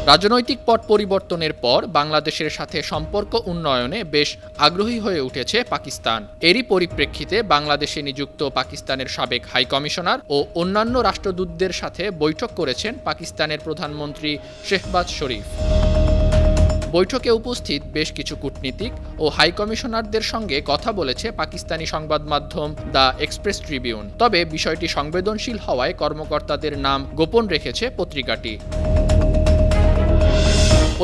রাজনৈতিক পট পরিবর্তনের পর বাংলাদেশের সাথে সম্পর্ক উন্নয়নে বেশ আগ্রহী হয়ে উঠেছে পাকিস্তান। এরই পরিপ্রেক্ষিতে বাংলাদেশে নিযুক্ত পাকিস্তানের সাবেক হাইকমিশনার ও অন্যান্য রাষ্ট্রদূতদের সাথে বৈঠক করেছেন পাকিস্তানের প্রধানমন্ত্রী শেহবাজ শরীফ। বৈঠকে উপস্থিত বেশ কিছু কূটনীতিক ও হাইকমিশনারদের সঙ্গে কথা বলেছে পাকিস্তানি সংবাদ মাধ্যম দ্য এক্সপ্রেস ট্রিবিউন। তবে বিষয়টি সংবেদনশীল হওয়ায় কর্মকর্তাদের নাম গোপন রেখেছে পত্রিকাটি।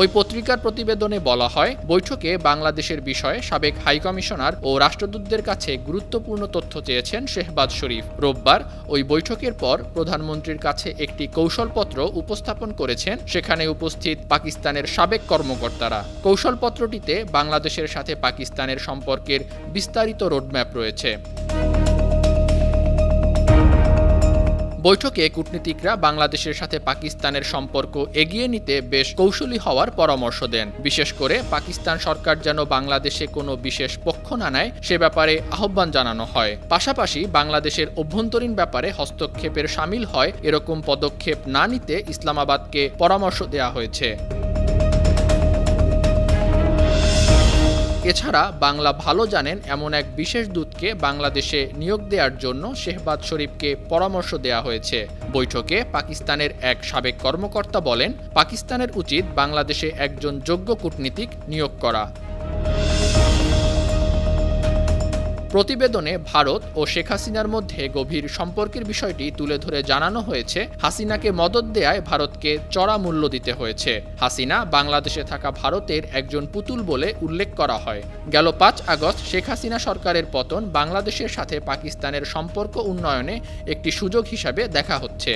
ওই পত্রিকার প্রতিবেদনে বলা হয়, বৈঠকে বাংলাদেশের বিষয়ে সাবেক হাইকমিশনার ও রাষ্ট্রদূতদের কাছে গুরুত্বপূর্ণ তথ্য চেয়েছেন শেহবাজ শরীফ। রোববার ওই বৈঠকের পর প্রধানমন্ত্রীর কাছে একটি কৌশলপত্র উপস্থাপন করেছেন সেখানে উপস্থিত পাকিস্তানের সাবেক কর্মকর্তারা। কৌশলপত্রটিতে বাংলাদেশের সাথে পাকিস্তানের সম্পর্কের বিস্তারিত রোডম্যাপ রয়েছে। বৈঠকে কূটনীতিকরা বাংলাদেশের সাথে পাকিস্তানের সম্পর্ক এগিয়ে নিতে বেশ কৌশলী হওয়ার পরামর্শ দেন। বিশেষ করে পাকিস্তান সরকার যেন বাংলাদেশে কোনো বিশেষ পক্ষ না নেয় সে ব্যাপারে আহ্বান জানানো হয়। পাশাপাশি বাংলাদেশের অভ্যন্তরীণ ব্যাপারে হস্তক্ষেপের শামিল হয় এরকম পদক্ষেপ না নিতে ইসলামাবাদকে পরামর্শ দেওয়া হয়েছে। এছাড়া বাংলা ভালো জানেন এমন এক বিশেষ দূতকে বাংলাদেশে নিয়োগ দেওয়ার জন্য শেহবাজ শরীফকে পরামর্শ দেওয়া হয়েছে। বৈঠকে পাকিস্তানের এক সাবেক কর্মকর্তা বলেন, পাকিস্তানের উচিত বাংলাদেশে একজন যোগ্য কূটনীতিক নিয়োগ করা। প্রতিবেদনে ভারত ও শেখ হাসিনার মধ্যে গভীর সম্পর্কের বিষয়টি তুলে ধরে জানানো হয়েছে, হাসিনাকে মদদ দেয়ায় ভারতকে চড়া মূল্য দিতে হয়েছে। হাসিনা বাংলাদেশে থাকা ভারতের একজন পুতুল বলে উল্লেখ করা হয়। গেল ৫ আগস্ট শেখ হাসিনা সরকারের পতন বাংলাদেশের সাথে পাকিস্তানের সম্পর্ক উন্নয়নে একটি সুযোগ হিসাবে দেখা হচ্ছে।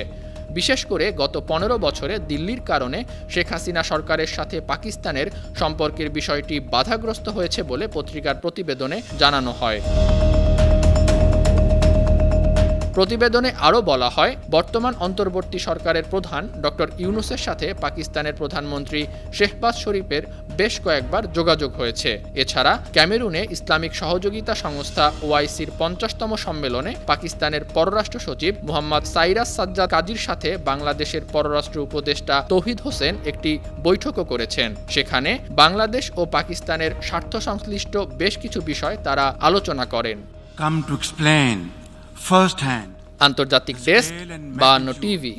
বিশেষ করে গত ১৫ বছরে দিল্লির কারণে শেখ হাসিনা সরকারের সাথে পাকিস্তানের সম্পর্কের বিষয়টি বাধাগ্রস্ত হয়েছে বলে পত্রিকার প্রতিবেদনে জানানো হয়। প্রতিবেদনে আরও বলা হয়, বর্তমান অন্তর্বর্তী সরকারের প্রধান ডক্টর ইউনূসের সাথে পাকিস্তানের প্রধানমন্ত্রী শেহবাজ শরীফের বেশ কয়েকবার যোগাযোগ হয়েছে। এছাড়া ক্যামেরুনে ইসলামিক সহযোগিতা সংস্থা ওআইসির ৫০তম সম্মেলনে পাকিস্তানের পররাষ্ট্র সচিব মুহাম্মদ সাইরাস সাজ্জাদ কাজীর সাথে বাংলাদেশের পররাষ্ট্র উপদেষ্টা তৌহিদ হোসেন একটি বৈঠকও করেছেন। সেখানে বাংলাদেশ ও পাকিস্তানের স্বার্থ সংশ্লিষ্ট বেশ কিছু বিষয় তারা আলোচনা করেন। Come to explain firsthand. আন্তর্জাতিক ডেস্ক, ৫২ টিভি।